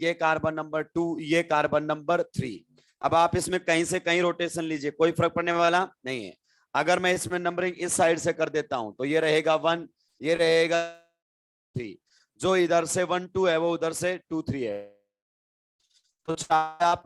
ये carbon number 2, ये carbon number 3। अब आप इसमें कहीं से कहीं रोटेशन लीजिए, कोई फर्क पड़ने वाला नहीं है। अगर मैं इसमें नंबरिंग इस साइड से कर देता हूं तो ये रहेगा 1, ये रहेगा 3, जो इधर से 1 2 है वो उधर से 2 3 है। तो चाहे आप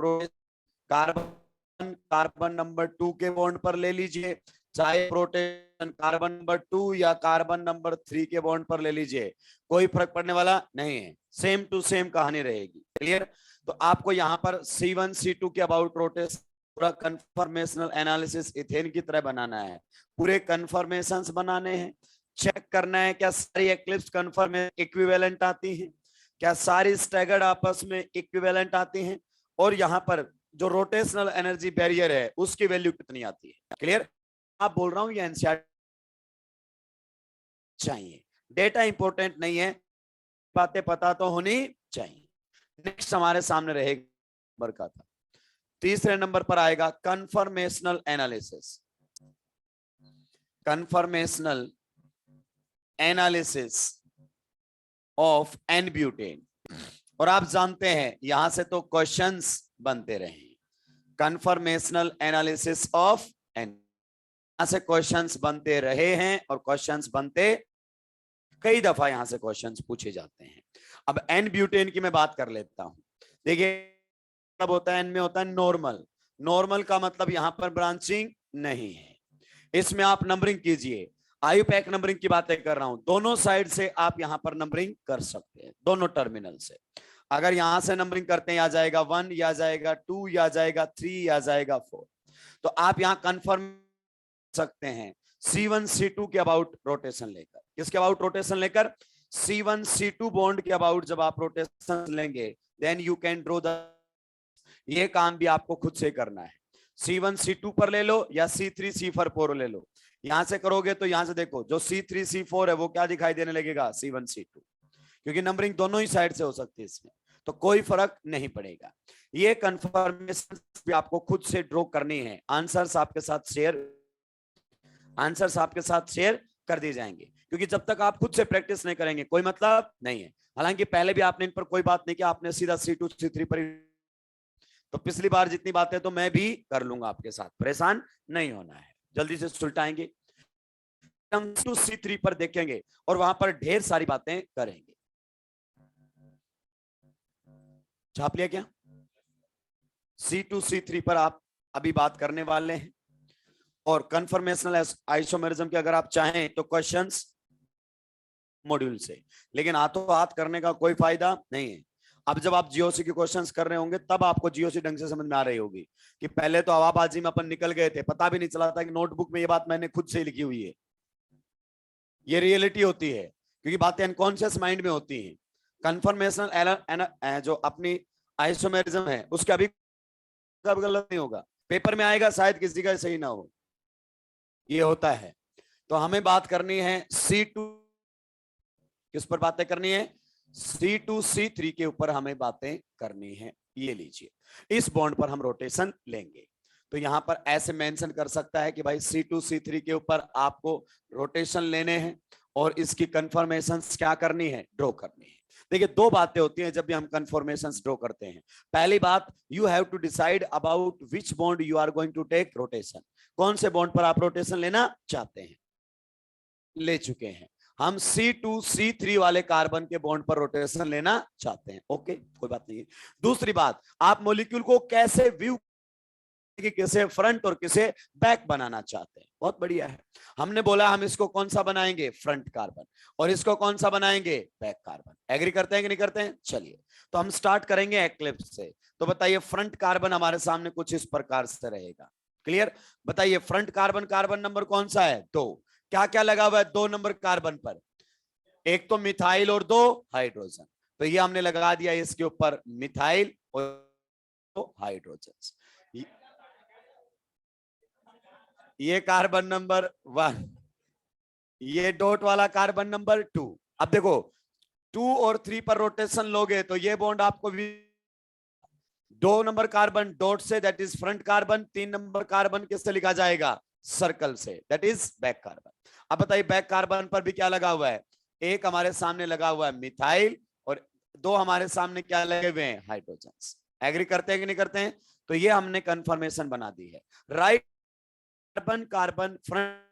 कार्बन कार्बन नंबर 2 के बॉन्ड पर ले लीजिए, चाहे रोटेशन कार्बन नंबर 2 या कार्बन नंबर 3 के बॉन्ड पर ले लीजिए, कोई फर्क पड़ने वाला नहीं है, सेम टू सेम कहानी रहेगी। क्लियर? तो आपको यहाँ पर C1 C2 के अबाउट रोटेशन पूरा कंफर्मेशनल एनालिसिस इथेन की तरह बनाना है, पूरे कंफर्मेशंस बनाने हैं, चेक करना है क्या सारी एक्लिप्स कंफर्मेशन इक्विवेलेंट आती हैं, क्या सारी स्टैगर्ड आपस में इक्विवेलेंट आती हैं, और यहाँ पर जो रोटेशनल एनर्जी बैरियर है उसकी वैल्यू कितनी आती है। क्लियर? आप बोल रहा हूं ये एनसीईआरटी चाहिए, डेटा इंपॉर्टेंट नहीं है, बातें पता तो होनी चाहिए। नेक्स्ट हमारे सामने रहेगा नंबर का था, तीसरे नंबर पर आएगा conformational analysis. Conformational analysis of n butane. और आप जानते हैं यहां से तो क्वेश्चंस बनते रहे, कंफर्मेशनल एनालिसिस ऑफ एन, यहां से क्वेश्चंस बनते रहे हैं और क्वेश्चंस बनते कई दफा यहां से क्वेश्चंस पूछे जाते हैं। अब एन ब्यूटेन की मैं बात कर लेता हूं। देखिए मतलब होता है एन में होता है नॉर्मल, नॉर्मल का मतलब यहां पर ब्रांचिंग नहीं है, इसमें आप नंबरिंग कीजिए, आयुपैक नंबरिंग की बातें कर रहा हूं, दोनों साइड से आप यहां पर नंबरिंग कर सकते हैं, दोनों टर्मिनल से। अगर यहां से नंबरिंग करते हैं, आ जाएगा 1, या जाएगा 2, या जाएगा 3, या जाएगा 4। तो आप यहां कंफर्म सकते हैं C1 C2 के अबाउट रोटेशन लेकर। किसके अबाउट रोटेशन लेकर? C1 C2 बॉन्ड के अबाउट जब आप रोटेशन लेंगे, then you can draw the, ये काम भी आपको खुद से करना है। C1 C2 पर ले लो या C3 C4 ले लो, यहां से करोगे तो यहां से देखो जो C3 C4 है वो क्या दिखाई देने लगेगा, C1 C2, क्योंकि नंबरिंग दोनों ही साइड से हो सकती है इसमें, तो कोई फर्क नहीं पड़ेगा। ये कंफर्मेशन भी आपको खुद से ड्रॉ करनी है, आंसर्स आपके साथ शेयर कर दिए जाएंगे, क्योंकि जब तक आप खुद से प्रैक्टिस नहीं करेंगे कोई मतलब नहीं है। हालांकि पहले भी आपने इन पर कोई बात नहीं किया, आपने सीधा C2 C3 पर, तो पिछली बार जितनी बातें तो मैं भी कर लूंगा आपके साथ, परेशान नहीं होना है, जल्दी से सुलटाएंगे। C2 C3 पर देखेंगे और वहां पर ढेर सारी बातें करेंगे। छाप लिया क्या? C2 C3 पर आप अभी बात करने वाले हैं, और कंफर्मेशनल आइसोमेरिज्म के अगर आप चाहें तो क्वेश्चंस मॉड्यूल से, लेकिन हाथों हाथ करने का कोई फायदा नहीं है। अब जब आप जीओसी के क्वेश्चंस कर रहे होंगे तब आपको जीओसी ढंग से समझ में आ रही होगी कि पहले तो हवाबाजी में अपन निकल गए थे, पता भी नहीं चला था कि नोटबुक में ये बात मैंने खुद से लिखी हुई है। ये रियलिटी होती है, क्योंकि बातें अनकॉन्शियस माइंड में होती हैं। कंफर्मेशनल जो अपनी आइसोमेरिज्म है उसके अभी गलत नहीं होगा, पेपर में आएगा, शायद किसी का सही ना हो, ये होता है। तो हमें बात करनी है C2, किस पर बातें करनी है? C2 C3 के ऊपर हमें बातें करनी है। ये लीजिए, इस बॉन्ड पर हम रोटेशन लेंगे, तो यहां पर ऐसे मेंशन कर सकता है कि भाई C2 C3 के ऊपर आपको रोटेशन लेने हैं और इसकी कंफर्मेशन क्या करनी है, ड्रॉ करनी है। देखिए दो बातें होती हैं जब भी हम कंफर्मेशंस ड्रॉ करते हैं। पहली बात, you have to decide about which bond you are going to take rotation, कौन से बॉन्ड पर आप रोटेशन लेना चाहते हैं। ले चुके हैं हम C2 C3 वाले कार्बन के बॉन्ड पर रोटेशन लेना चाहते हैं, ओके कोई बात नहीं है। दूसरी बात, आप मॉलिक्यूल को कैसे व्यू, किसे फ्रंट और किसे बैक बनाना चाहते हैं, बहुत बढ़िया है। हमने बोला हम इसको कौन सा बनाएंगे, फ्रंट कार्बन, और इसको कौन सा बनाएंगे, बैक कार्बन। एग्री करते हैं कि नहीं करते हैं? चलिए तो हम स्टार्ट करेंगे एक्लिप्स से। तो बताइए फ्रंट कार्बन हमारे सामने कुछ इस प्रकार से रहेगा। क्लियर? बताइए फ्रंट कार्बन, कार्बन नंबर कौन सा है, 2। क्या क्या लगा हुआ है 2 नंबर कार्बन पर? एक तो मिथाइल और 2 हाइड्रोजन, तो ये हमने लगा दिया इसके ऊपर मिथाइल और हाइड्रोजन। ये कार्बन नंबर 1, ये डॉट वाला कार्बन नंबर 2। अब देखो 2 और 3 पर रोटेशन लोगे तो ये बॉन्ड आपको 2 नंबर कार्बन डॉट से, that is front carbon, 3 number carbon किससे लिखा जाएगा, सर्कल से, दैट इज बैक कार्बन। अब बताइए बैक कार्बन पर भी क्या लगा हुआ है, एक हमारे सामने लगा हुआ है मिथाइल और दो हमारे सामने क्या लगे हुए हैं, हाइड्रोजन्स। एग्री करते हैं कि नहीं करते हैं? तो ये हमने कंफर्मेशन बना दी है। Right carbon carbon front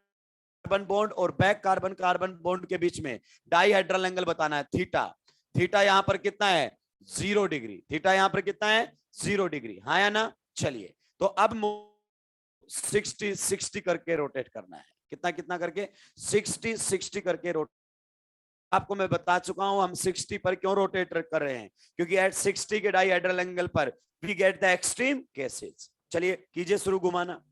carbon bond और बैक कार्बन कार्बन बॉन्ड के बीच में डाइहेड्रल एंगल बताना है, थीटा। थीटा यहां पर कितना है, 0 डिग्री। थीटा यहां पर कितना है, 0 डिग्री, हाँ या ना? चलिए, तो अब 60 करके रोटेट करना है। कितना कितना करके, 60 करके रोटेट। आपको मैं बता चुका हूं हम 60 पर क्यों रोटेट कर रहे हैं, क्योंकि एट 60 के डाइहेड्रल एंगल पर we get the extreme cases. चलिए कीजिए शुरू घुमाना।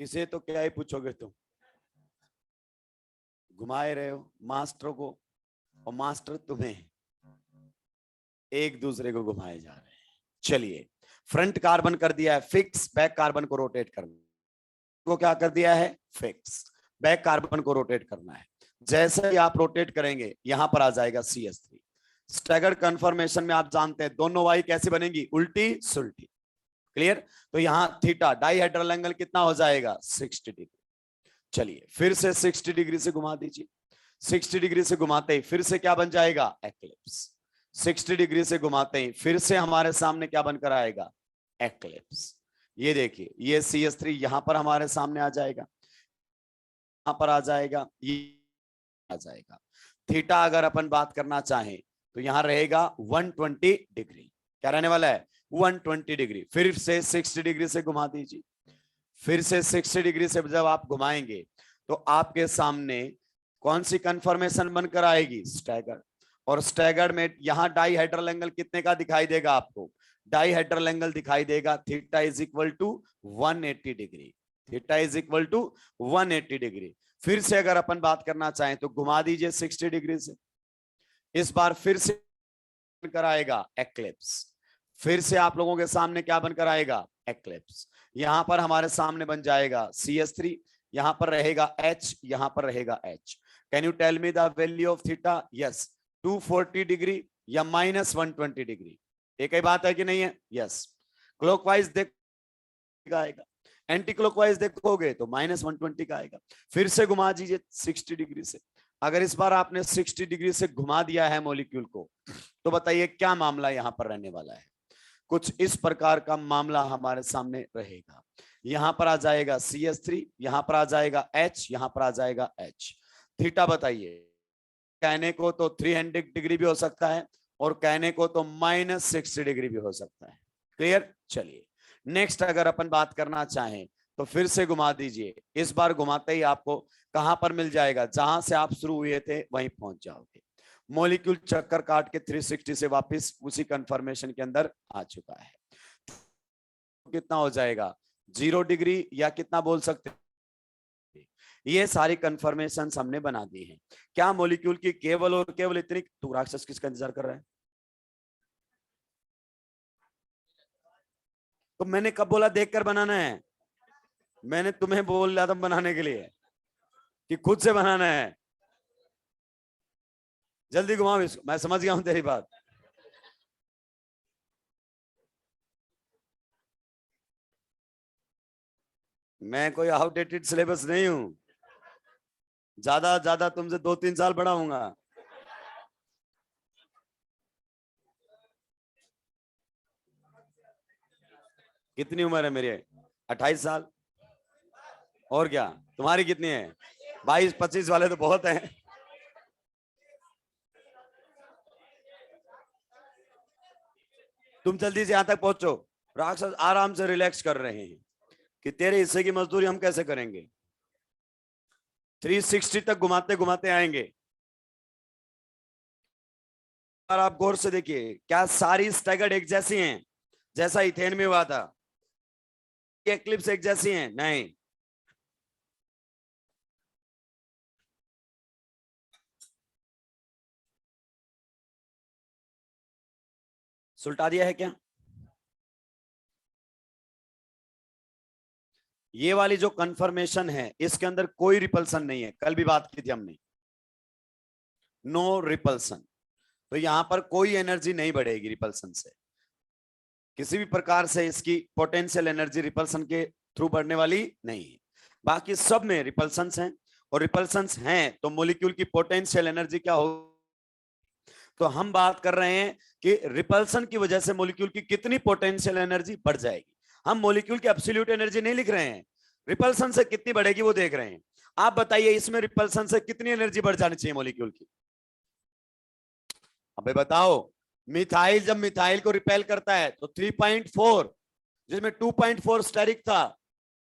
किसे तो क्या ही पूछोगे तुम, घुमाए रहे हो मास्टर को, और मास्टर तुम्हें, एक दूसरे को घुमाए जा रहे हैं। चलिए, फ्रंट कार्बन कर दिया है फिक्स, बैक कार्बन को रोटेट करना, को क्या कर दिया है, फिक्स। बैक कार्बन को रोटेट करना है। जैसे ही आप रोटेट करेंगे यहां पर आ जाएगा CH3। स्टैगर्ड कन्फर्मेशन में आप जानते हैं दोनों वाई कैसी बनेंगी, उल्टी सुल्टी। क्लियर? तो यहां थीटा डाइहेड्रल एंगल कितना हो जाएगा, 60 डिग्री। चलिए फिर से 60 डिग्री से घुमा दीजिए। 60 डिग्री से घुमाते ही फिर से क्या बन जाएगा, एक्लिप्स। 60 डिग्री से घुमाते ही फिर से हमारे सामने क्या बनकर आएगा, एक्लिप्स। ये देखिए, ये CH3 यहां पर हमारे सामने आ जाएगा, यहां पर आ जाएगा, ये आ जाएगा। थीटा अगर अपन बात करना चाहें तो यहां रहेगा 120 डिग्री। क्या रहने वाला है, 120 डिग्री। फिर से 60 डिग्री से घुमा दीजिए। फिर से 60 डिग्री से जब आप घुमाएंगे तो आपके सामने कौन सी कंफर्मेशन बनकर आएगी, स्टैगर्ड। और स्टैगर्ड में यहां डाइहेड्रल एंगल कितने का दिखाई देगा आपको, डाइहेड्रल एंगल दिखाई देगा theta is equal to 180 degree. Theta is equal to 180 degree. फिर से अगर अपन बात करना चाहें तो घुमा दीजिए 60 डिग्री से। इस बार फिर से बनकर आएगा एक्लिप्स। फिर से आप लोगों के सामने क्या बनकर आएगा, एक्लिप्स। यहां पर हमारे सामने बन जाएगा CH3, यहां पर रहेगा H, यहां पर रहेगा H। Can you tell me the value of theta? Yes, 240 degree या -120 डिग्री, एक ही बात है कि नहीं है? यस। क्लॉकवाइज देखा आएगा, एंटी क्लॉकवाइज देखोगे तो -120 का आएगा। फिर से घुमा दीजिए 60 डिग्री से। अगर इस बार आपने 60 डिग्री से घुमा दिया है मॉलिक्यूल को, तो बताइए क्या मामला यहां पर रहने वाला है। कुछ इस प्रकार का मामला हमारे सामने रहेगा। यहां पर आ जाएगा CH3, यहां पर आ जाएगा H, यहां पर आ जाएगा H। थीटा बताइए, कहने को तो 300 डिग्री भी हो सकता है और कहने को तो -60 डिग्री भी हो सकता है। क्लियर? चलिए नेक्स्ट अगर अपन बात करना चाहें तो फिर से घुमा दीजिए। इस बार घुमाते ही आपको कहां पर मिल जाएगा, जहां से आप शुरू हुए थे वहीं पहुंच जाओगे। मॉलिक्यूल चक्कर काट के 360 से वापस उसी कंफर्मेशन के अंदर आ चुका है। कितना हो जाएगा, 0 डिग्री या कितना बोल सकते हैं। ये सारी कंफर्मेशन हमने बना दी है। क्या मॉलिक्यूल की केवल और केवल इतनी, तू राक्षस किसका इंतजार कर रहा है? तो मैंने कब बोला देखकर बनाना है? मैंने तुम्हें बोल रहा था बनाने के लिए कि खुद से बनाना है। जल्दी घुमाओ इसको, मैं समझ गया हूं तेरी बात। मैं कोई आउटडेटेड सिलेबस नहीं हूं, ज्यादा तुमसे 2-3 साल बड़ा हूंगा। कितनी उम्र है मेरी? 28 साल। और क्या, तुम्हारी कितनी है? 22-25 वाले तो बहुत हैं। तुम जल्दी से यहां तक पहुंचो। राक्षस आराम से रिलैक्स कर रहे हैं कि तेरे हिस्से की मजदूरी हम कैसे करेंगे। 360 तक घुमाते घुमाते आएंगे। और आप गौर से देखिए, क्या सारी स्टैगर्ड एक जैसी हैं जैसा इथेन में हुआ था? एक्लिप्स एक जैसी हैं? नहीं। सुलटा दिया है क्या? ये वाली जो कंफर्मेशन है इसके अंदर कोई रिपल्सन नहीं है, कल भी बात की थी हमने, नो रिपल्सन। तो यहां पर कोई एनर्जी नहीं बढ़ेगी रिपल्सन से, किसी भी प्रकार से इसकी पोटेंशियल एनर्जी रिपल्सन के थ्रू बढ़ने वाली नहीं है। बाकी सब में रिपल्सन हैं और रिपल्सन्स हैं तो मॉलिक्यूल की पोटेंशियल एनर्जी क्या होगी? तो हम बात कर रहे हैं कि रिपल्सन की वजह से मॉलिक्यूल की कितनी पोटेंशियल एनर्जी बढ़ जाएगी। हम मॉलिक्यूल की एब्सोल्यूट एनर्जी नहीं लिख रहे हैं, रिपल्सन से कितनी बढ़ेगी वो देख रहे हैं। आप बताइए इसमें रिपल्सन से कितनी एनर्जी बढ़ जानी चाहिए मॉलिक्यूल की? अबे बताओ, मिथाइल जब मिथाइल को रिपेल करता है तो 3.4, जिसमें 2.4 स्टेरिक था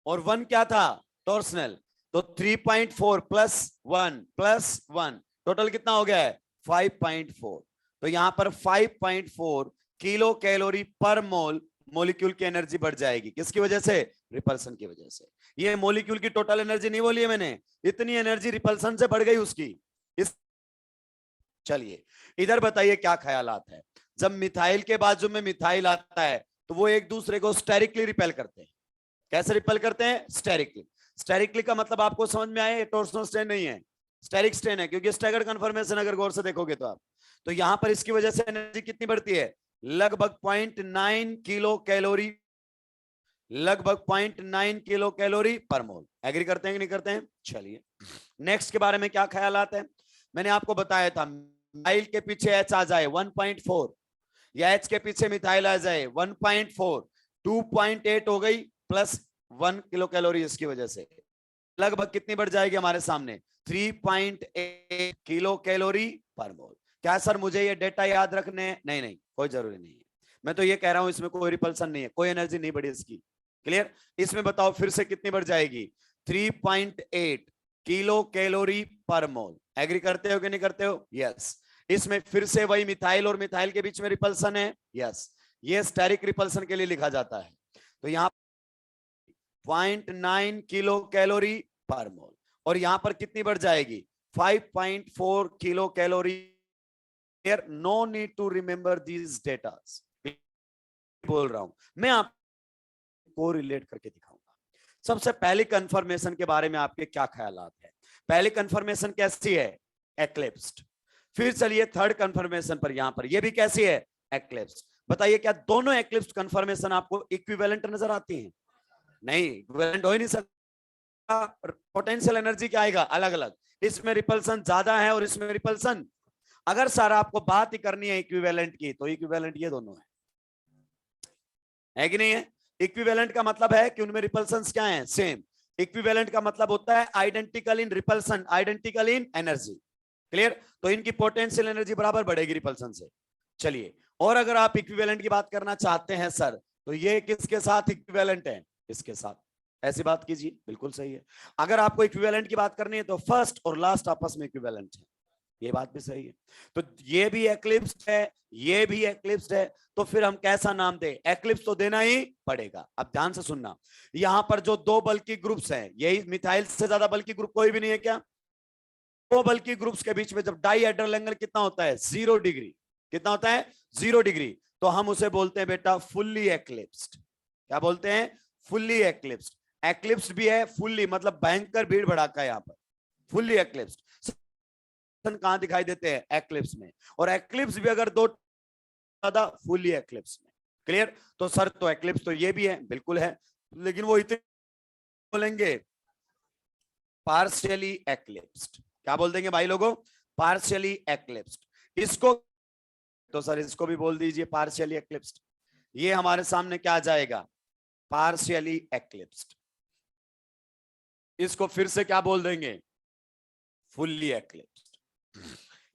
और 1 क्या था? टॉर्सनल। तो 3.4 प्लस 1 टोटल कितना हो गया है? 5.4। तो यहां पर 5.4 किलो कैलोरी पर मोल मॉलिक्यूल की एनर्जी बढ़ जाएगी। किसकी वजह से? रिपल्सन की वजह से। ये मॉलिक्यूल की टोटल एनर्जी नहीं बोली है मैंने, इतनी एनर्जी रिपल्सन से बढ़ गई उसकी। इस चलिए इधर बताइए क्या ख्यालात है। जब मिथाइल के बाजू में मिथाइल आता है तो वो एक दूसरे को स्टेरिकली रिपेल करते हैं। कैसे रिपेल करते हैं? स्टेरिकली। स्टेरिकली का मतलब आपको समझ में आया? टॉर्सनल स्ट्रेन नहीं है, स्टेरिक स्ट्रेन है, क्योंकि स्टैगर्ड कन्फर्मेशन अगर गौर से देखोगे तो आप, तो यहां पर इसकी वजह से एनर्जी कितनी बढ़ती है? लगभग 0.9 किलो कैलोरी, लगभग 0.9 किलो कैलोरी पर मोल। एग्री करते हैं कि नहीं करते हैं? चलिए नेक्स्ट के बारे में क्या ख्यालात है। मैंने आपको बताया था मिथाइल के पीछे एच आ जाए 1.4 या एच के पीछे मिथाइल आ जाए 1.4, 2.8 हो गई प्लस 1 किलो कैलोरी इसकी वजह से लगभग कितनी बढ़ जाएगी हमारे सामने? 3.8 किलो कैलोरी पर मोल। क्या सर मुझे ये डेटा याद रखने? नहीं नहीं, कोई जरूरी नहीं है। मैं तो ये कह रहा हूं इसमें कोई रिपल्सन नहीं है, कोई एनर्जी नहीं बढ़ी इसकी। क्लियर? इसमें बताओ फिर से कितनी बढ़ जाएगी? 3.8 किलो कैलोरी पर मोल। एग्री करते हो कि नहीं करते हो? यस। इसमें फिर से वही मिथाइल और मिथाइल के बीच में रिपल्सन है। यस, ये स्टेरिक रिपल्सन के लिए लिखा जाता है। तो यहाँ 0.9 किलो कैलोरी पर मोल और यहां पर कितनी बढ़ जाएगी? 5.4 kilocalorie. No need to remember these data, बोल रहा हूं मैं, आपको रिलेट करके दिखाऊंगा। सबसे पहली कंफर्मेशन के बारे में आपके क्या ख्यालात है? पहली कंफर्मेशन कैसी है? एक्लिप्स्ड। फिर चलिए थर्ड कंफर्मेशन पर, यहां पर ये भी कैसी है? एक्लिप्स्ड। बताइए क्या दोनों एक्लिप्स्ड कंफर्मेशन आपको इक्विवेलेंट नजर आती हैं? नहीं, इक्विवेलेंट हो ही नहीं सकता। पोटेंशियल एनर्जी क्या आएगा? अलग अलग। इसमें रिपल्सन ज्यादा है और इसमें रिपल्सन, अगर सर आपको बात ही करनी है इक्विवेलेंट की तो इक्विवेलेंट ये दोनों है कि नहीं है? इक्विवेलेंट का मतलब है कि उनमें रिपल्सन्स क्या हैं? सेम। इक्विवेलेंट का मतलब होता है identical in repulsion, identical in energy. Clear? तो इनकी पोटेंशियल एनर्जी बराबर बढ़ेगी रिपल्सन से। चलिए, और अगर आप इक्विवेलेंट की बात करना चाहते हैं सर तो ये किसके साथ इक्विवेलेंट है? इसके साथ। ऐसी बात कीजिए, बिल्कुल सही है। अगर आपको इक्विवेलेंट की बात करनी है तो फर्स्ट और लास्ट आपस में इक्विवेलेंट है, ये बात भी सही है। तो ये भी एक्लिप्स्ड है, ये भी एक्लिप्स्ड है, तो फिर हम कैसा नाम दें? एक्लिप्स तो देना ही पड़ेगा। अब ध्यान से सुनना, यहां पर जो दो बल्कि ग्रुप्स हैं, यही मिथाइल से ज्यादा बल्कि ग्रुप कोई भी नहीं है क्या? दो बल्कि ग्रुप्स के बीच में जब डाइहेड्रल एंगल कितना होता है? 0 डिग्री। कितना होता है? 0 डिग्री। तो हम उसे बोलते हैं बेटा फुल्ली एक्लिप्स्ड। क्या बोलते हैं? फुल्ली एक्लिप्स्ड। एक्लिप्स्ड भी है फुल्ली, मतलब भयंकर भीड़ भड़ाका है यहां पर। फुल्ली एक्लिप्स्ड कहां दिखाई देते हैं? एक्लिप्स में। और एक्लिप्स भी अगर दो ज्यादा, फुल्ली एक्लिप्स में। क्लियर? तो सर तो एक्लिप्स तो ये भी है, बिल्कुल है, लेकिन वो इतने बोलेंगे पार्शियली एक्लिप्स्ड। क्या बोल देंगे भाई लोगों? पार्शियली एक्लिप्स्ड। इसको तो सर इसको भी बोल दीजिए पार्शियली एक्लिप्स्ड। ये हमारे सामने क्या आ जाएगा? पार्शियली एक्लिप्स्ड। इसको फिर से क्या बोल देंगे? फुल्ली एक्लिप्स्ड।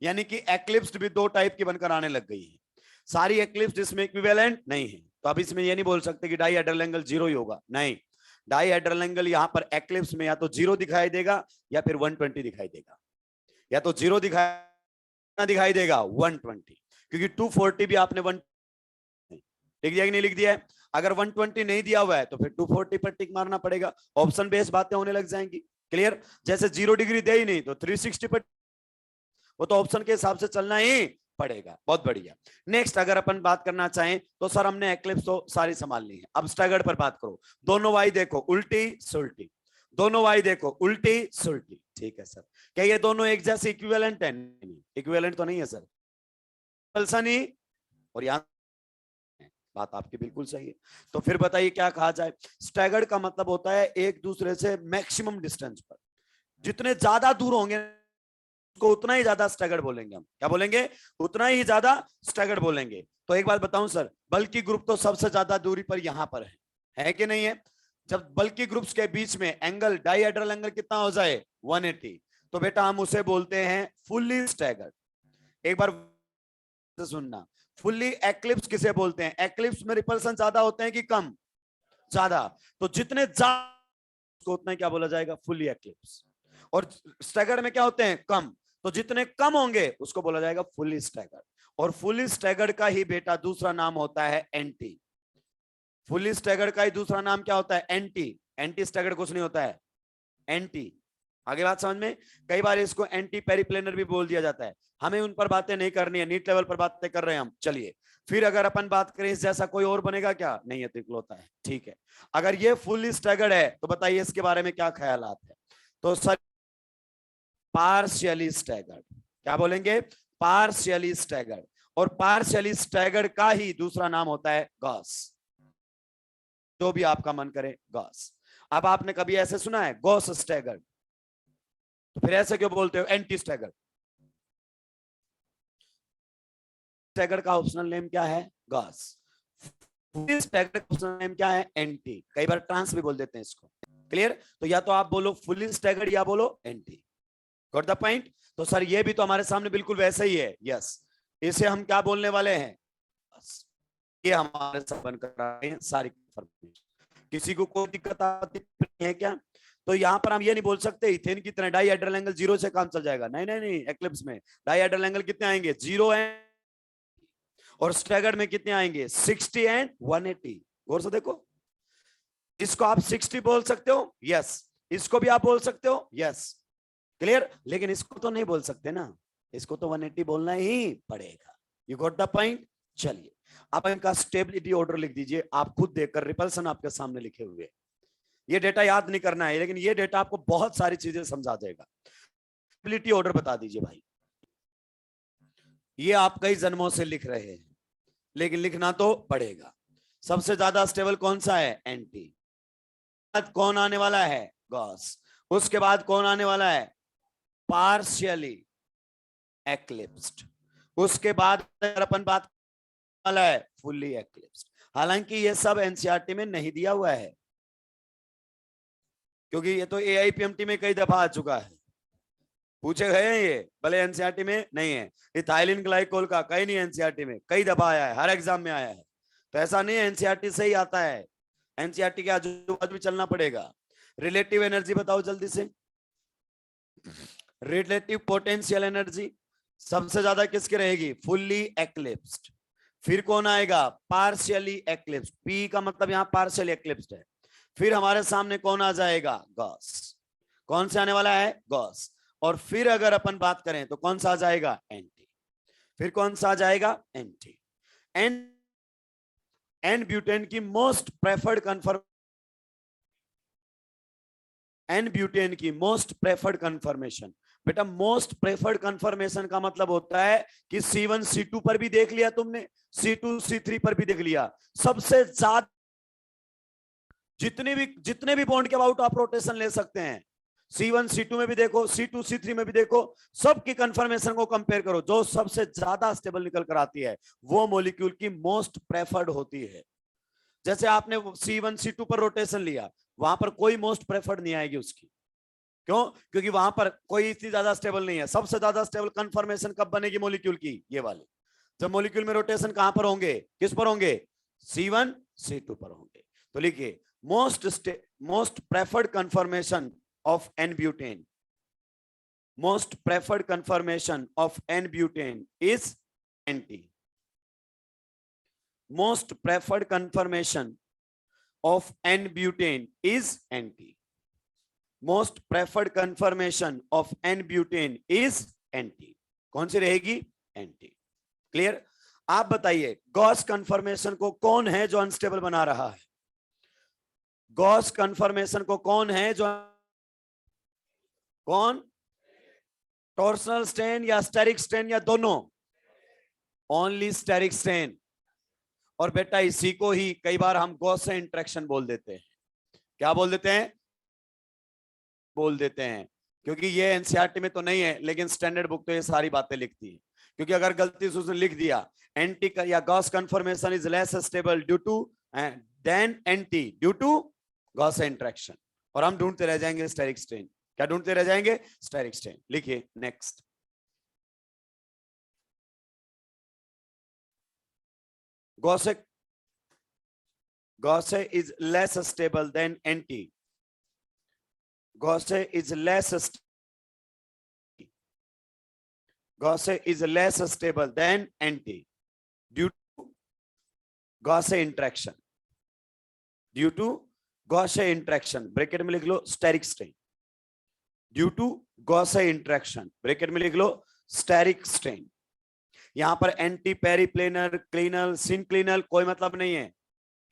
यानी कि एक्लिप्स्ड भी दो टाइप की बनकर आने लग गई है। सारी एक्लिप्स्ड इसमें इक्विवेलेंट नहीं है, तो अब इसमें ये नहीं बोल सकते कि डाइहेड्रल एंगल 0 ही होगा। नहीं, डाइहेड्रल एंगल यहां पर एक्लिप्स में या तो 0 दिखाई देगा या फिर 120 दिखाई देगा, या तो 0 दिखाई देगा 120, क्योंकि 240 भी आपने 1 लिख दिया कि नहीं लिख दिया है? अगर 120 नहीं दिया हुआ है तो फिर 240 पर टिक मारना पड़ेगा। ऑप्शन बेस्ड बातें होने लग जाएंगी। क्लियर? जैसे 0 डिग्री दे ही नहीं तो 360 पर, वो तो ऑप्शन के हिसाब से चलना ही पड़ेगा। बहुत बढ़िया। नेक्स्ट अगर अपन बात करना चाहें तो सर हमने एक्लिप्स तो सारी संभाल ली है, अब स्टैगर्ड पर बात करो। दोनों वाई देखो उल्टी सुल्टी, दोनों वाई देखो उल्टी सुल्टी। ठीक है सर, क्या ये दोनों एक जैसे इक्विवेलेंट है? नहीं, इक्विवेलेंट तो नहीं है सर। नहीं, और यहां बात आपकी बिल्कुल सही है। तो फिर बताइए क्या कहा जाए? स्टैगर्ड का मतलब होता है एक दूसरे से मैक्सिमम डिस्टेंस पर। जितने ज्यादा दूर होंगे को उतना ही ज्यादा स्टैगर्ड बोलेंगे हम। क्या बोलेंगे? उतना ही ज्यादा स्टैगर्ड बोलेंगे। तो एक बात बताऊं सर, बल्कि ग्रुप तो सबसे ज्यादा दूरी पर यहां पर है कि नहीं है? जब बल्कि ग्रुप्स के बीच में एंगल, डाइहेड्रल एंगल कितना हो जाए? 180, तो बेटा हम उसे बोलते हैं फुल्ली स्टैगर्ड। एक बार सुनना, फुल्ली एक्लिप्स किसे बोलते हैं? एक्लिप्स में रिपल्सन ज्यादा होते हैं कि कम? ज्यादा। तो जितने ज्यादा उतना क्या बोला जाएगा? Fully eclipse. और स्टैगर्ड में क्या होते हैं? कम। तो जितने कम होंगे उसको बोला जाएगा फुल्ली स्टैगर्ड। और फुल्ली स्टैगर्ड का ही बेटा दूसरा नाम होता है एंटी। फुल्ली स्टैगर्ड का ही दूसरा नाम क्या होता है? एंटी। एंटी स्टैगर्ड कुछ नहीं होता है, एंटी। आगे बात समझ में? कई बार इसको एंटी पेरिप्लेनर भी बोल दिया जाता है। हमें उन पर बातें नहीं करनी है, नीट लेवल पर बातें कर रहे हैं हम। चलिए फिर अगर अपन बात करें इस जैसा कोई और बनेगा क्या? नहीं है तो इकलौता है। ठीक है, अगर ये फुल्ली स्टैगर्ड है तो बताइए इसके बारे में क्या ख्यालात है? तो सर पार्शियली स्टैगर्ड। क्या बोलेंगे? Partially staggered. और पार्शियली स्टैगर्ड का ही दूसरा नाम होता है गॉस। जो भी आपका मन करे गॉस। अब आपने कभी ऐसे सुना है गॉस स्टैगर्ड? तो फिर ऐसे क्यों बोलते हो एंटी स्टैगर्ड? स्टैगर्ड का ऑप्शनल नेम क्या है? गॉस। स्टैगर्ड का ऑप्शनल नेम क्या है? एंटी। कई बार ट्रांस भी बोल देते हैं इसको। क्लियर? तो या तो आप बोलो फुल्ली स्टैगर्ड या बोलो एंटी। Got the point? तो सर ये भी तो हमारे सामने बिल्कुल वैसा ही है। यस, इसे हम क्या बोलने वाले हैं? ये हमारे संबंध कर रहे हैं सारी। किसी को कोई दिक्कत आती है क्या? तो यहाँ पर हम ये नहीं बोल सकते इथेन की तरह डाइहेड्रल एंगल 0 से काम चल जाएगा। नहीं नहीं नहीं, एक्लिप्स में डाइहेड्रल एंगल कितने आएंगे? 0 है। और स्टैगर्ड में कितने आएंगे? 60 एंड 180। गौर से देखो, इसको आप 60 बोल सकते हो, यस। इसको भी आप बोल सकते हो, यस। क्लियर? लेकिन इसको तो नहीं बोल सकते ना, इसको तो 180 बोलना ही पड़ेगा। You got the point? चलिए आप इनका स्टेबिलिटी ऑर्डर लिख दीजिए। आप खुद देखकर, रिपल्सन आपके सामने लिखे हुए। ये डेटा याद नहीं करना है, लेकिन ये डेटा आपको बहुत सारी चीजें समझा देगा। स्टेबिलिटी ऑर्डर बता दीजिए भाई। ये आप कई जन्मों से लिख रहे हैं, लेकिन लिखना तो पड़ेगा। सबसे ज्यादा स्टेबल कौन सा है? एंटी। कौन आने वाला है? गॉस। उसके बाद कौन आने वाला है? पार्शियली एक्लिप्स्ड। उसके बाद अगर अपन बात वाला है फुल्ली एक्लिप्स्ड। हालांकि ये सब एनसीईआरटी में नहीं दिया हुआ है, क्योंकि ये तो एआईपीएमटी में कई दफा आ चुका है, पूछे गए हैं ये, भले एनसीईआरटी में नहीं है। इथाइलिन ग्लाइकोल का कहीं नहीं, एनसीईआरटी में कई दफा आया है, हर एग्जाम में आया है। तो ऐसा नहीं है एनसीईआरटी से ही आता है, एनसीईआरटी के आजू बाजू भी चलना पड़ेगा। रिलेटिव एनर्जी बताओ जल्दी से। रिलेटिव पोटेंशियल एनर्जी सबसे ज्यादा किसकी रहेगी? फुल्ली एक्लिप्स्ड। फिर कौन आएगा? पार्शियली एक्लिप्स्ड। पी का मतलब यहां पार्शियली एक्लिप्स्ड है। फिर हमारे सामने कौन आ जाएगा? गॉस। कौन से आने वाला है? गॉस। और फिर अगर अपन बात करें तो कौन सा आ जाएगा? एंटी। फिर कौन सा आ जाएगा? एंटी। एन ब्यूटेन की most preferred conform, n butane की मोस्ट प्रेफर्ड कन्फर्मेशन। बेटा मोस्ट प्रेफर्ड कन्फर्मेशन का मतलब होता है कि C1 C2 पर भी देख लिया तुमने, C2 C3 पर भी देख लिया। सबसे ज्यादा जितने भी बॉन्ड के अबाउट आप रोटेशन ले सकते हैं, C1 C2 में भी देखो, C2 C3 में भी देखो, सबकी कंफर्मेशन को कंपेयर करो। जो सबसे ज्यादा स्टेबल निकल कर आती है वो मॉलिक्यूल की मोस्ट प्रेफर्ड होती है। जैसे आपने C1 C2 पर रोटेशन लिया, वहां पर कोई मोस्ट प्रेफर्ड नहीं आएगी उसकी। क्यों? क्योंकि वहां पर कोई इतनी ज्यादा स्टेबल नहीं है। सबसे ज्यादा स्टेबल कंफर्मेशन कब बनेगी मॉलिक्यूल की? ये वाली। जब मॉलिक्यूल में रोटेशन कहां पर होंगे? किस पर होंगे? C1 C2 पर होंगे। तो लिखिए most preferred confirmation of N-butane, most preferred conformation of N-butane is NT. Most preferred conformation of N-butane is NT. Most preferred conformation of N-butane is NT. कौन सी रहेगी? NT. क्लियर? आप बताइए गॉस कंफर्मेशन को कौन है जो अनस्टेबल बना रहा है? गॉस कंफर्मेशन को कौन है जो, कौन? टॉर्सनल स्ट्रेन या स्टेरिक स्ट्रेन या दोनों? Only steric strain. और बेटा इसी को ही कई बार हम गॉस इंटरेक्शन बोल देते हैं। क्या बोल देते हैं? बोल देते हैं क्योंकि ये एनसीईआरटी में तो नहीं है, लेकिन स्टैंडर्ड बुक तो ये सारी बातें लिखती है। क्योंकि अगर गलती से उसने लिख दिया एंटी या gauche conformation is less stable due to than anti due to gauche interaction, और हम ढूंढते रह जाएंगे स्टेरिक स्ट्रेन। क्या ढूंढते रह जाएंगे? Steric strain. लिखिए next. Gaussian is less stable than anti. Gaussian is less stable than anti due to Gaussian interaction. Due to Gaussian interaction, bracket में लिख लो steric strain. Due to Gaussian interaction, bracket में लिख लो steric strain. यहां पर anti पेरिप्लेनर, क्लीनल, सिनक्लिनल कोई मतलब नहीं है।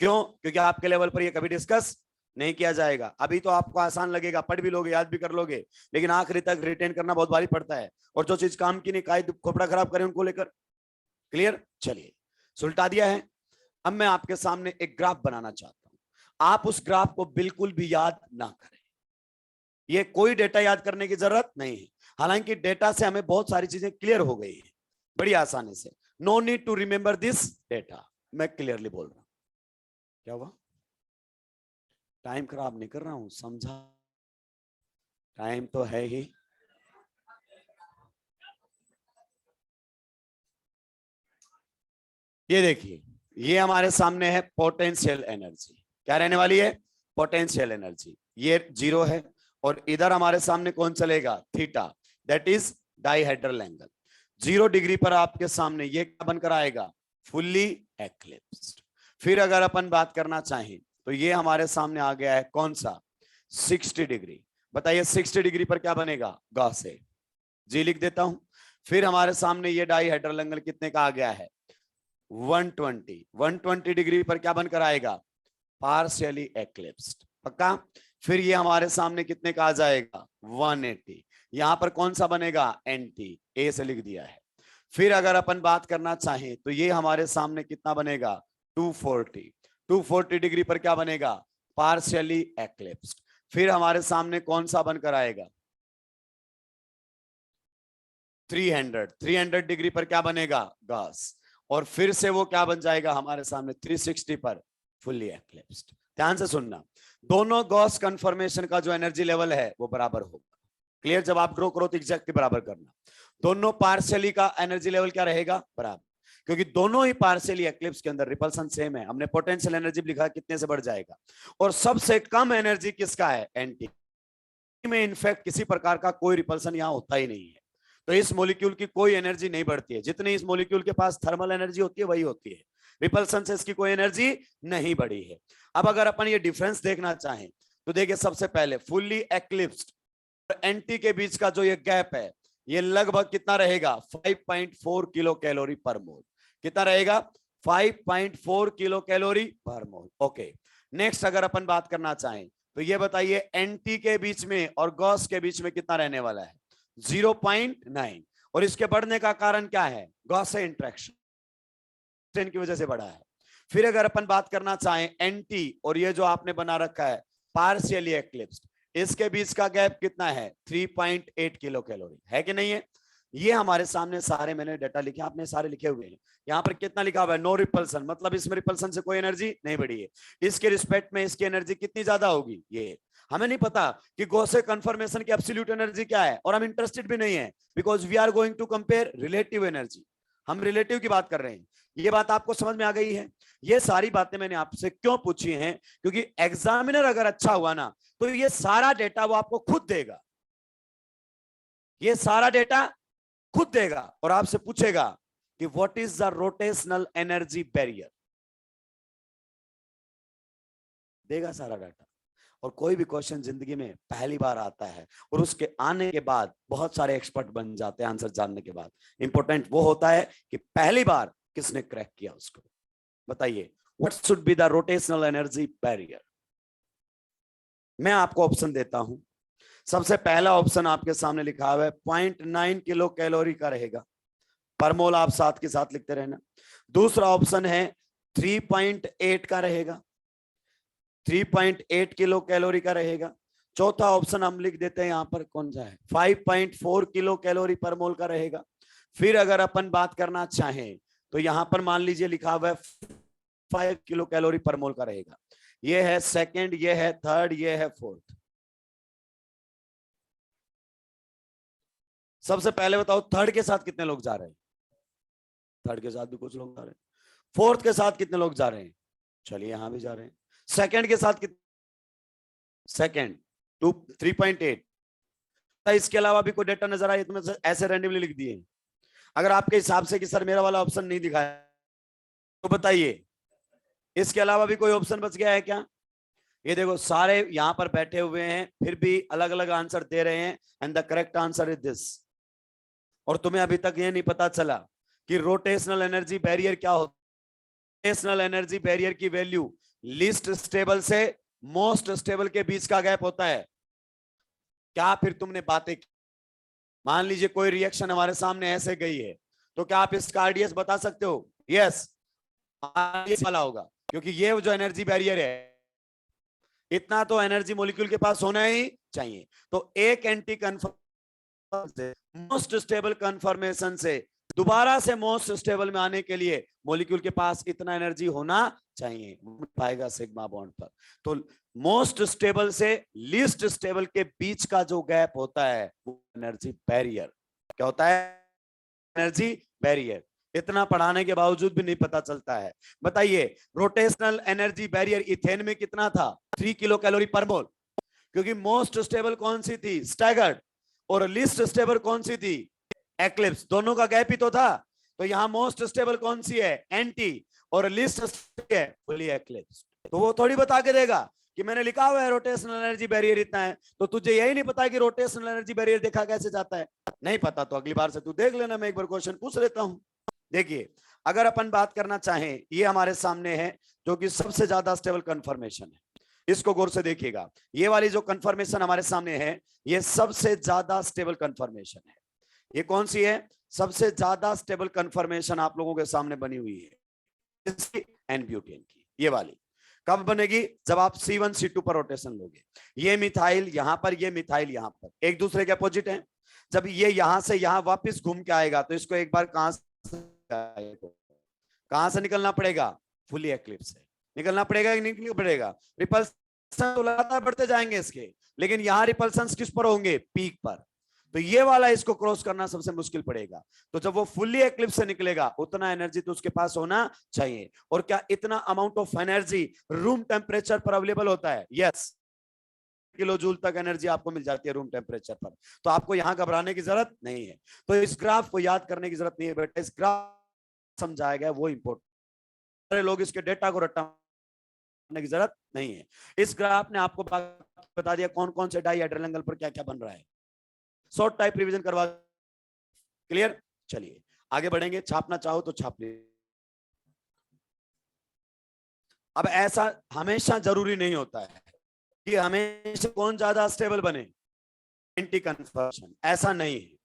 क्यों? क्योंकि आपके लेवल पर ये कभी डिस्कस नहीं किया जाएगा। अभी तो आपको आसान लगेगा, पढ़ भी लोगे, याद भी कर लोगे, लेकिन आखिरी तक रिटेन करना बहुत भारी पड़ता है। और जो चीज काम की नहीं, काय खोपड़ा खराब करें उनको लेकर। क्लियर? चलिए, सुलटा दिया है। अब मैं आपके सामने एक ग्राफ बनाना चाहता हूं। आप उस ग्राफ को बिल्कुल भी याद ना करें। ये कोई डेटा याद करने की जरूरत नहीं है। हालांकि डेटा से हमें बहुत सारी चीजें क्लियर हो गई है बड़ी आसानी से। No need to remember this data. मैं क्लियरली बोल रहा हूं। क्या हुआ? टाइम खराब नहीं कर रहा हूं, समझा? टाइम तो है ही। ये देखिए, ये हमारे सामने है पोटेंशियल एनर्जी। क्या रहने वाली है? Potential energy. ये 0 है, और इधर हमारे सामने कौन चलेगा? Theta, that is dihedral angle. 0 degree पर आपके सामने ये क्या बनकर आएगा? फुल्ली एक्लिप्स्ड। फिर अगर अपन बात करना चाहें तो ये हमारे सामने आ गया है कौन सा? 60 डिग्री। बताइए 60 डिग्री पर क्या बनेगा? गॉसे। जी लिख देता हूं। फिर हमारे सामने ये डाइहेड्रल एंगल कितने का आ गया है? 120। 120 डिग्री पर क्या बनकर आएगा? पार्शियली एक्लिप्स्ड। पक्का? फिर ये हमारे सामने कितने का आ जाएगा? 180। यहां पर कौन सा बनेगा? एंटी। ए से लिख दिया है। फिर अगर अपन बात करना चाहें तो ये हमारे सामने कितना बनेगा? 240। 240 डिग्री पर क्या बनेगा? पार्शियली एक्लिप्स्ड। फिर हमारे सामने कौन सा बनकर आएगा? 300। 300 डिग्री पर क्या बनेगा? गॉस। और फिर से वो क्या बन जाएगा हमारे सामने? 360 पर फुल्ली एक्लिप्स्ड। ध्यान से सुनना, दोनों गॉस कन्फर्मेशन का जो एनर्जी लेवल है वो बराबर होगा। क्लियर? जब आप ड्रॉ करो तो एग्जैक्टली बराबर करना। दोनों पार्शियली का एनर्जी लेवल क्या रहेगा? बराबर, क्योंकि दोनों ही पार्शियली एक्लिप्स के अंदर रिपल्सन सेम है। हमने पोटेंशियल एनर्जी भी लिखा, कितने से बढ़ जाएगा। और सबसे कम एनर्जी किसका है? एंटी में। इनफैक्ट किसी प्रकार का कोई रिपल्सन यहां होता ही नहीं है। तो इस मॉलिक्यूल की कोई एनर्जी नहीं बढ़ती है। जितनी इस मॉलिक्यूल के पास थर्मल एनर्जी होती है वही होती है। रिपल्सन से इसकी कोई एनर्जी नहीं बढ़ी है। अब अगर अपन ये डिफरेंस देखना चाहें तो देखिए, सबसे पहले फुल्ली एक्लिप्स्ड और एंटी के बीच का जो ये गैप है, ये लगभग कितना रहेगा? 5.4 किलो कैलोरी पर मोल। कितना रहेगा? 5.4 किलो कैलोरी पर मोल। ओके, नेक्स्ट अगर अपन बात करना चाहें तो ये बताइए, एंटी के बीच में और गॉस के बीच में कितना रहने वाला है? 0.9। और इसके बढ़ने का कारण क्या है? गॉस इंटरेक्शन की वजह से बढ़ा है। फिर अगर अपन बात करना चाहें एंटी और ये जो आपने बना रखा है पार्शियली एक्लिप्स्ड, इसके बीच का गैप कितना है? 3.8 किलो कैलोरी। है कि नहीं है? ये हमारे सामने सारे मैंने डेटा लिखे, आपने सारे लिखे हुए हैं। यहाँ पर कितना लिखा हुआ है? नो रिपल्सन, मतलब इसमें रिपल्सन से कोई एनर्जी नहीं बढ़ी है। इसके रिस्पेक्ट में इसकी एनर्जी कितनी ज्यादा होगी? ये हमें नहीं पता कि गॉसे कन्फर्मेशन की एब्सोल्यूट एनर्जी क्या है, और हम इंटरेस्टेड भी नहीं है, because we are going to compare relative energy. हम रिलेटिव की बात कर रहे हैं। ये बात आपको समझ में आ गई है? ये सारी बातें मैंने आपसे क्यों पूछी हैं? क्योंकि एग्जामिनर अगर अच्छा हुआ ना तो ये सारा डेटा वो आपको खुद देगा। ये सारा डेटा खुद देगा और आपसे पूछेगा कि what is the rotational energy barrier. देगा सारा डाटा। और कोई भी क्वेश्चन जिंदगी में पहली बार आता है और उसके आने के बाद बहुत सारे एक्सपर्ट बन जाते हैं आंसर जानने के बाद। इंपॉर्टेंट वो होता है कि पहली बार किसने क्रैक किया उसको। बताइए, what should be the rotational energy barrier? मैं आपको ऑप्शन देता हूं। सबसे पहला ऑप्शन आपके सामने लिखा हुआ है 0.9 किलो कैलोरी का रहेगा पर मोल, आप साथ के साथ लिखते रहना। दूसरा ऑप्शन है 3.8 का रहेगा, 3.8 किलो कैलोरी का रहेगा। चौथा ऑप्शन हम लिख देते हैं, यहां पर कौन सा है, 5.4 किलो कैलोरी पर मोल का रहेगा। फिर अगर अपन बात करना चाहें तो यहां पर मान लीजिए लिखा हुआ है 5 किलो कैलोरी पर मोल का रहेगा। ये है सेकंड, ये है थर्ड, ये है फोर्थ। सबसे पहले बताओ थर्ड के साथ कितने लोग जा रहे हैं? थर्ड के साथ भी कुछ लोग जा रहे हैं। फोर्थ के साथ कितने लोग जा रहे हैं? चलिए यहां भी जा रहे हैं। सेकंड के साथ कितने? सेकंड 3.8। इसके अलावा भी कोई डेटा नजर आए तो ऐसे रैंडमली लिख दिए। अगर आपके हिसाब से कि सर मेरा वाला ऑप्शन नहीं दिखाया तो बताइए इसके अलावा भी कोई ऑप्शन बच गया है क्या? ये देखो सारे यहां पर बैठे हुए हैं फिर भी अलग अलग आंसर दे रहे हैं, and the correct answer is this. और तुम्हें अभी तक ये नहीं पता चला कि रोटेशनल एनर्जी बैरियर क्या होता है। रोटेशनल एनर्जी बैरियर की वैल्यू लीस्ट स्टेबल से मोस्ट स्टेबल के बीच का गैप होता है। क्या फिर तुमने बातें की? मान लीजिए कोई रिएक्शन हमारे सामने ऐसे गई है तो क्या आप इसका आरडीएस बता सकते हो? यस वाला होगा, क्योंकि ये जो एनर्जी बैरियर है इतना तो एनर्जी मॉलिक्यूल के पास होना ही चाहिए। तो एक anti conformation most stable conformation से दोबारा से मोस्ट स्टेबल में आने के लिए मॉलिक्यूल के पास इतना एनर्जी होना चाहिए, पाएगा सिग्मा बॉन्ड पर। तो मोस्ट स्टेबल से लीस्ट स्टेबल के बीच का जो गैप होता है वो एनर्जी बैरियर क्या होता है? Energy barrier. इतना पढ़ाने के बावजूद भी नहीं पता चलता है। बताइए रोटेशनल एनर्जी बैरियर इथेन में कितना था? 3 किलो कैलोरी पर मोल, क्योंकि मोस्ट स्टेबल कौन सी थी? स्टैगर्ड। और लिस्ट स्टेबल कौन सी थी? एक्लिप्स। दोनों का गैप ही तो था। तो यहां मोस्ट स्टेबल कौन सी है? एंटी। और लिस्ट है फुली एक्लिप्स। तो वो थोड़ी बता के देगा कि मैंने लिखा हुआ है रोटेशनल एनर्जी बैरियर इतना है, तो तुझे यही नहीं पता कि रोटेशनल एनर्जी बैरियर देखा कैसे जाता है। नहीं पता तो अगली बार से तू देख लेना, मैं एक बार क्वेश्चन पूछ लेता हूं। देखिए अगर अपन बात करना चाहें, ये हमारे सामने है जो कि सबसे ज्यादा स्टेबल कंफर्मेशन है। इसको गौर से देखिएगा, ये वाली जो कंफर्मेशन हमारे सामने है ये सबसे ज्यादा स्टेबल कंफर्मेशन है। ये कौन सी है? सबसे ज्यादा स्टेबल कंफर्मेशन आप लोगों के सामने बनी हुई है इसकी एन-ब्यूटेन की। ये वाली कब बनेगी? जब आप C1 C2 पर रोटेशन लोगे। ये मिथाइल यहां पर, ये मिथाइल यहां पर, एक दूसरे के अपोजिट है। जब ये यहां से यहां वापस घूम के आएगा तो इसको एक बार कहां से निकलना पड़ेगा? फुली एक्लिप्स से निकलना पड़ेगा कि नहीं पड़ेगा? रिपल्सन तो लगातार बढ़ते जाएंगे इसके, लेकिन यहां रिपल्सन किस पर होंगे? पीक पर। तो ये वाला इसको क्रॉस करना सबसे मुश्किल पड़ेगा। तो जब वो फुली एक्लिप्स से निकलेगा उतना एनर्जी तो उसके पास होना चाहिए। और क्या इतना amount of energy room temperature पर अवेलेबल होता है? यस, किलो जूल तक एनर्जी आपको मिल जाती है रूम टेम्परेचर पर। तो आपको यहां घबराने की जरूरत नहीं है। तो इस ग्राफ को याद करने की जरूरत नहीं है बेटा, इस ग्राफ समझाया गया वो इंपोर्टेंट। लोग इसके डेटा को रटने की जरूरत नहीं है। इस ग्राफ ने आपको बता दिया कौन कौन से डाइहेड्रल एंगल पर क्या क्या बन रहा है। शॉर्ट टाइप रिवीजन करवा, क्लियर? चलिए आगे बढ़ेंगे। छापना चाहो तो छाप ले। अब ऐसा हमेशा जरूरी नहीं होता है कि हमेशा कौन ज्यादा स्टेबल बने, एंटी कन्फर्मेशन, ऐसा नहीं है।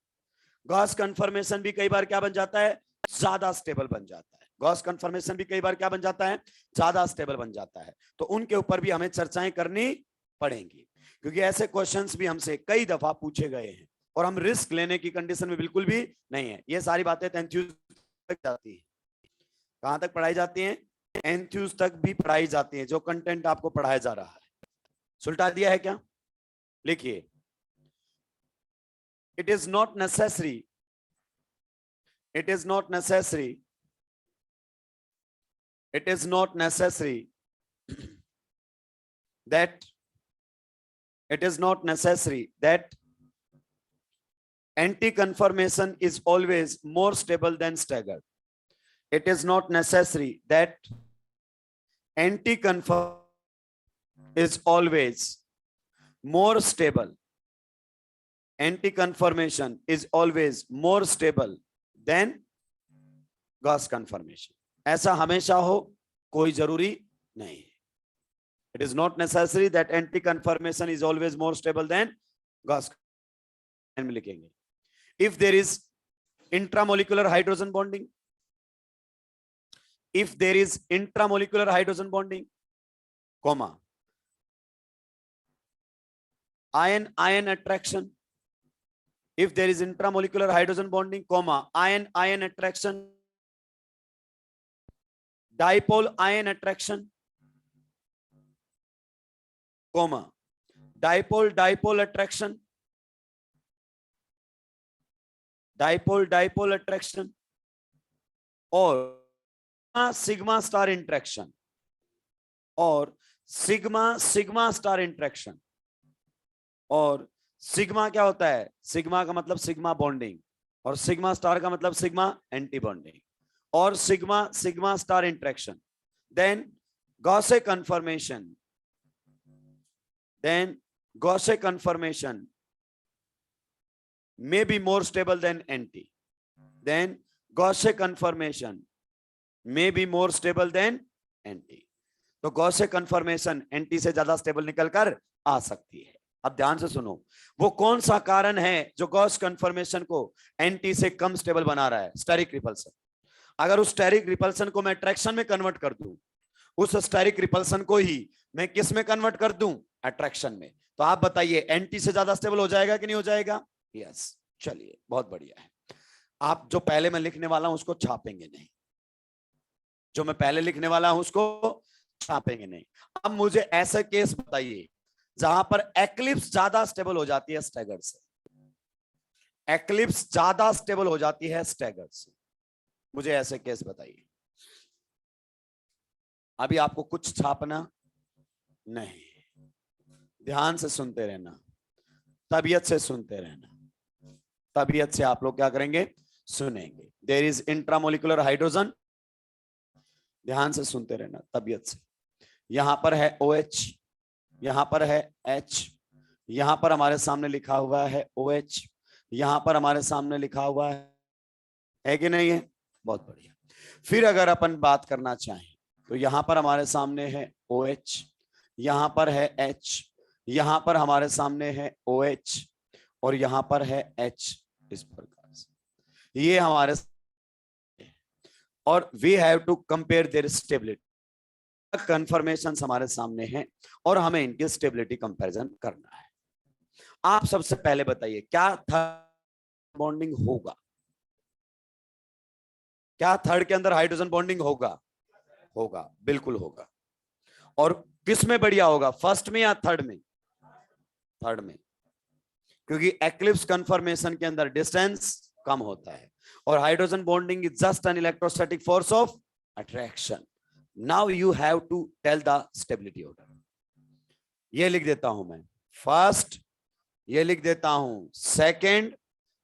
गॉस कन्फर्मेशन भी कई बार क्या बन जाता है? ज्यादा स्टेबल बन जाता है। गॉस कन्फर्मेशन भी कई बार क्या बन जाता है? ज्यादा स्टेबल बन जाता है। तो उनके ऊपर भी हमें चर्चाएं करनी पड़ेंगी, क्योंकि ऐसे क्वेश्चंस भी हमसे कई दफा पूछे गए हैं और हम रिस्क लेने की कंडीशन में बिल्कुल भी नहीं है। ये सारी बातें एंथ्यूज तक जाती है। कहां तक पढ़ाई जाती है? एंथ्यूज तक भी पढ़ाई जाती है, जो कंटेंट आपको पढ़ाया जा रहा है। सुलटा दिया है क्या? लिखिए, it is not necessary, it is not necessary, it is not necessary that it is not necessary that anti-conformation is always more stable than staggered. It is not necessary that anti-conformation is always more stable. Anti-conformation is always more stable than Gauss confirmation. ऐसा हमेशा हो कोई जरूरी नहीं है। It is not necessary that anti-conformation is always more stable than Gauss में लिखेंगे। If there is intramolecular hydrogen bonding, if there is intramolecular hydrogen bonding, comma, ion attraction. If there is intramolecular hydrogen bonding, comma, ion attraction, dipole ion attraction, comma, dipole attraction, dipole attraction, और sigma star interaction, और sigma star interaction, और sigma क्या होता है? Sigma का मतलब sigma bonding, और sigma star का मतलब सिग्मा एंटी बॉन्डिंग, और sigma star interaction. Then gauche conformation, then Gaussian conformation may be more stable than NT. Then Gaussian conformation may be more stable than NT. तो Gaussian conformation NT से ज्यादा stable निकल कर आ सकती है. अब ध्यान से सुनो, वो कौन सा कारण है जो गॉस कन्फर्मेशन को एंटी से कम स्टेबल बना रहा है? Steric repulsion. अगर उस स्टेरिक रिपल्सन को मैं अट्रैक्शन में कन्वर्ट कर दूं, उस स्टेरिक रिपल्सन को ही मैं किस में कन्वर्ट कर दूं? अट्रैक्शन में. तो आप बताइए एंटी से ज्यादा स्टेबल हो जाएगा कि नहीं हो जाएगा? यस. चलिए, बहुत बढ़िया है. आप जो पहले मैं लिखने वाला हूं उसको छापेंगे नहीं, जो मैं पहले लिखने वाला हूं उसको छापेंगे नहीं. अब मुझे ऐसा केस बताइए जहां पर एक्लिप्स ज्यादा स्टेबल हो जाती है स्टैगर से. एक्लिप्स ज्यादा स्टेबल हो जाती है स्टैगर से. मुझे ऐसे केस बताइए. अभी आपको कुछ छापना नहीं, ध्यान से सुनते रहना, तबीयत से सुनते रहना. तबीयत से आप लोग क्या करेंगे? सुनेंगे. There is intramolecular hydrogen. ध्यान से सुनते रहना, तबीयत से. यहां पर है OH, यहां पर है H, यहां पर हमारे सामने लिखा हुआ है OH, यहां पर हमारे सामने लिखा हुआ है कि नहीं है? बहुत बढ़िया. फिर अगर अपन बात करना चाहें तो यहां पर हमारे सामने है OH, यहां पर है H, यहां पर हमारे सामने है OH, और यहां पर है H. इस प्रकार से ये हमारे, और we have to compare their stability. Conformations हमारे सामने हैं और हमें इनकी स्टेबिलिटी कंपैरिजन करना है. आप सबसे पहले बताइए, क्या थर्ड बॉन्डिंग होगा? क्या थर्ड के अंदर हाइड्रोजन बॉन्डिंग होगा? होगा, बिल्कुल होगा. और किस में बढ़िया होगा, फर्स्ट में या थर्ड में? थर्ड में, क्योंकि एक्लिप्स कन्फर्मेशन के अंदर डिस्टेंस कम होता है और hydrogen bonding is just an electrostatic force of attraction. Now you have to tell the stability order. ये लिख देता हूं मैं फर्स्ट, ये लिख देता हूं सेकंड,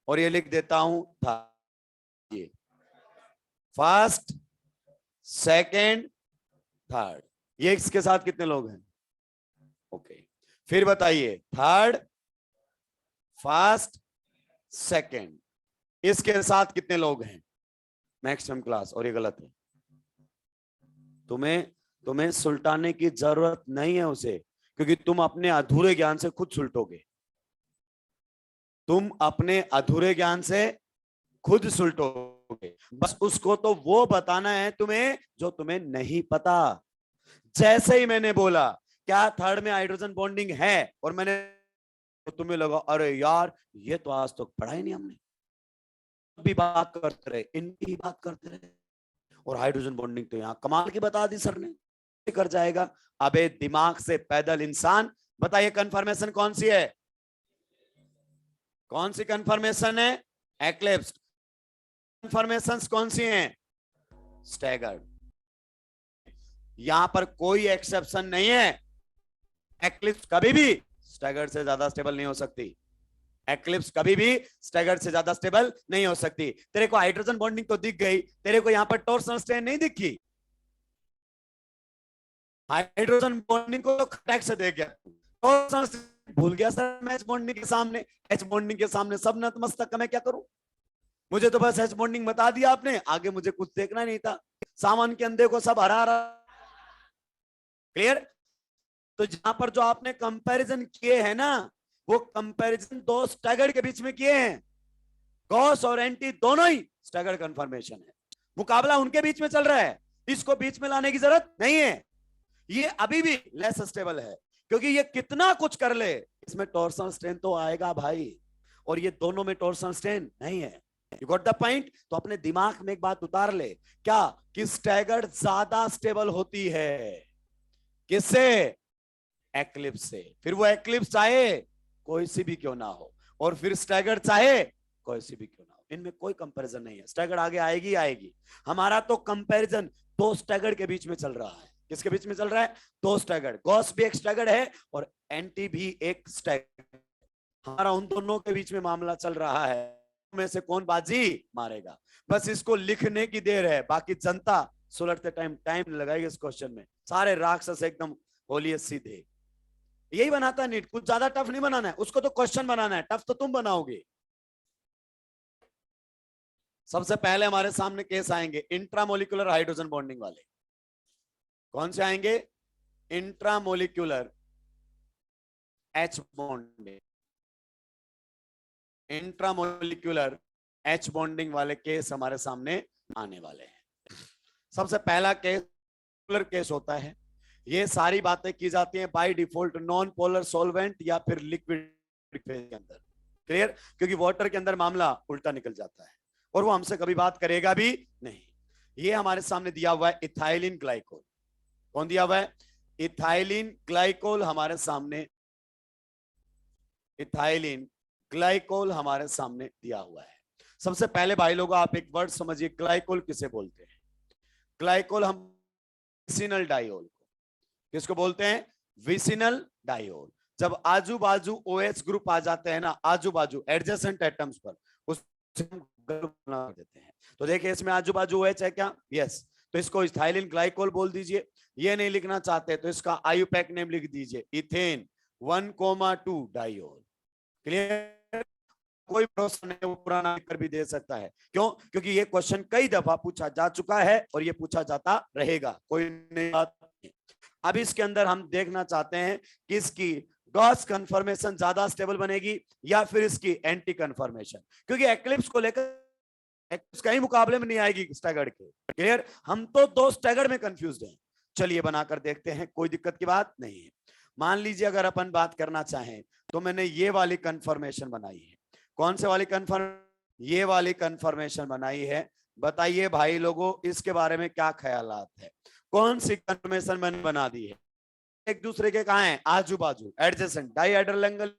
और ये लिख देता हूं थर्ड. ये फर्स्ट, सेकंड, थर्ड. ये इसके साथ कितने लोग हैं? ओके. फिर बताइए थर्ड, फर्स्ट, सेकंड, इसके साथ कितने लोग हैं? Maximum class. और ये गलत है. तुम्हें सुलटाने की जरूरत नहीं है उसे, क्योंकि तुम अपने अधूरे ज्ञान से खुद सुलटोगे. तुम अपने अधूरे ज्ञान से खुद सुलटोगे. बस उसको तो वो बताना है तुम्हें जो तुम्हें नहीं पता. जैसे ही मैंने बोला क्या थर्ड में हाइड्रोजन बॉन्डिंग है, और मैंने, तो तुम्हें लगा अरे यार ये तो आज तक पढ़ा ही नहीं हमने. भी बात करते रहे, इनकी बात करते रहे, और हाइड्रोजन बॉन्डिंग तो यहाँ कमाल की बता दी सर ने. कर जाएगा. अबे दिमाग से पैदल इंसान, बताइए कन्फर्मेशन कौन सी है? कौन सी कन्फर्मेशन है? एक्लिप्स. कन्फर्मेशंस कौन सी हैं? स्टैगर्ड. यहां पर कोई एक्सेप्शन नहीं है. एक्लिप्स कभी भी स्टैगर्ड से ज्यादा स्टेबल नहीं हो सकती. एक्लिप्स कभी भी स्टैगर्ड से ज्यादा स्टेबल नहीं हो सकती. तेरे को हाइड्रोजन बॉन्डिंग तो दिख गई, तेरे को यहां पर टॉर्सनल स्ट्रेन नहीं दिखी. हाइड्रोजन बॉन्डिंग को खटैक से देख गया, टॉर्सनल स्ट्रेन भूल गया सर. मैं एच बॉन्डिंग के सामने, एच बॉन्डिंग के सामने सब नतमस्तक. मैं क्या करूं? मुझे तो बस एच बॉन्डिंग बता दिया आपने, आगे मुझे कुछ देखना नहीं था. सामान के अंधे को सब हरा हरा. क्लियर? तो जहां पर जो आपने कंपैरिजन किए हैं ना, वो कंपैरिजन दो स्टैगर्ड के बीच में किए हैं. गॉस और एंटी दोनों ही स्टैगर्ड कंफर्मेशन है. मुकाबला उनके बीच में चल रहा है. इसको बीच में लाने की जरूरत नहीं है. ये अभी भी लेस स्टेबल है, क्योंकि ये कितना कुछ कर ले, इसमें टॉर्सनल स्ट्रेन तो आएगा भाई, और ये दोनों में टॉर्सनल स्ट्रेन नहीं है। You got the point? तो अपने दिमाग में एक बात उतार ले, क्या कि स्टैगर्ड ज्यादा स्टेबल होती है किससे? एक्लिप्स से। फिर वो एक्लिप्स चाहे कोई सी भी क्यों ना हो, और फिर स्टैगर्ड चाहे कोई सी भी क्यों ना हो, इनमें कोई कंपैरिजन नहीं है। स्टैगर्ड आगे आएगी आएगी। हमारा तो कंपैरिजन दो स्टैगर्ड के बीच में चल रहा है। किसके बीच में चल रहा है? दो स्टैगर्ड। गॉस भी एक स्टैगर्ड है और एंटी भी एक स्टैगर्ड। हमारा उन दोनों के बीच में मामला चल रहा है, में से कौन बाजी मारेगा। बस इसको लिखने की देर है, बाकी जनता सुलटते टाइम लगाएगी इस क्वेश्चन में। सारे राक्षस एकदम होलिये सीधे। यही बनाता है नीट, कुछ ज्यादा टफ नहीं बनाना है उसको, तो क्वेश्चन बनाना है, टफ तो तुम बनाओगे। सबसे पहले हमारे सामने केस आएंगे इंट्रामोलिकुलर हाइड्रोजन बॉन्डिंग वाले। कौन से आएंगे? Intramolecular H bonding, intramolecular H bonding वाले केस हमारे सामने आने वाले हैं। सबसे पहला केस होता है, ये सारी बातें की जाती हैं by default non polar solvent या फिर लिक्विड फेज के अंदर। क्लियर? क्योंकि वाटर के अंदर मामला उल्टा निकल जाता है और वो हमसे कभी बात करेगा भी नहीं। ये हमारे सामने दिया हुआ है इथाइलिन ग्लाइकोल। कौन दिया हुआ है? इथाइलिन ग्लाइकोल हमारे सामने, इथाइलिन ग्लाइकोल हमारे सामने दिया हुआ है। सबसे पहले भाई लोग आप एक वर्ड समझिए, ग्लाइकोल किसे बोलते हैं? ग्लाइकोल हम विसिनल डाइओल को, किसको बोलते हैं? Vicinal diol. जब आजू बाजू OH ग्रुप आ जाते हैं ना, आजू बाजू एडजेसेंट एटम्स पर, उससे हम ग्रुप बना देते हैं। तो देखिए इसमें आजू बाजू OH है क्या? यस। तो इसको इथाइलिन ग्लाइकोल बोल दीजिए। ये नहीं लिखना चाहते तो इसका आयुपैक नेम लिख दीजिए, इथेन 1,2 डाइओल। क्लियर? कोई भरोसा नहीं, वो पुराना लिखकर भी दे सकता है। क्यों? क्योंकि ये क्वेश्चन कई दफा पूछा जा चुका है और ये पूछा जाता रहेगा, कोई नई बात नहीं। अब इसके अंदर हम देखना चाहते हैं कि इसकी गॉस कन्फर्मेशन ज्यादा स्टेबल बनेगी या फिर इसकी एंटी कन्फर्मेशन, क्योंकि एक्लिप्स को लेकर कहीं मुकाबले में नहीं आएगी स्टैगर्ड के। क्लियर? हम तो दो स्टैगर्ड में कंफ्यूज हैं। चलिए बनाकर देखते हैं, कोई दिक्कत की बात नहीं है। मान लीजिए अगर अपन बात करना चाहें तो मैंने ये वाली कन्फर्मेशन बनाई है। कौन से वाली कन्फर्म? ये वाली कन्फर्मेशन बनाई है। बताइए भाई लोगों इसके बारे में क्या ख्यालात है? कौन सी कन्फर्मेशन मैंने बना दी है? एक दूसरे के कहा है? आजू बाजू एडजेसेंट डाइहेड्रल एंगल।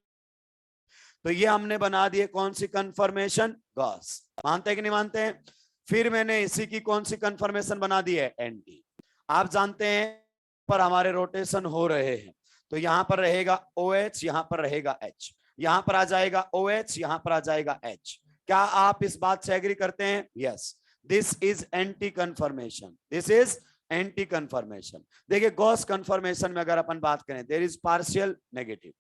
तो ये हमने बना दिए कौन सी कन्फर्मेशन? गॉस। मानते हैं कि नहीं मानते हैं? फिर मैंने इसी की कौन सी कन्फर्मेशन बना दी है? एंटी। आप जानते हैं पर हमारे रोटेशन हो रहे हैं, तो यहां पर रहेगा OH, यहां पर रहेगा H, यहां पर आ जाएगा OH, यहां पर आ जाएगा H। क्या आप इस बात से एग्री करते हैं? Yes, this is anti conformation, this is anti conformation. देखिए गॉस कन्फर्मेशन में अगर अपन बात करें, देयर इज पार्शियल नेगेटिव,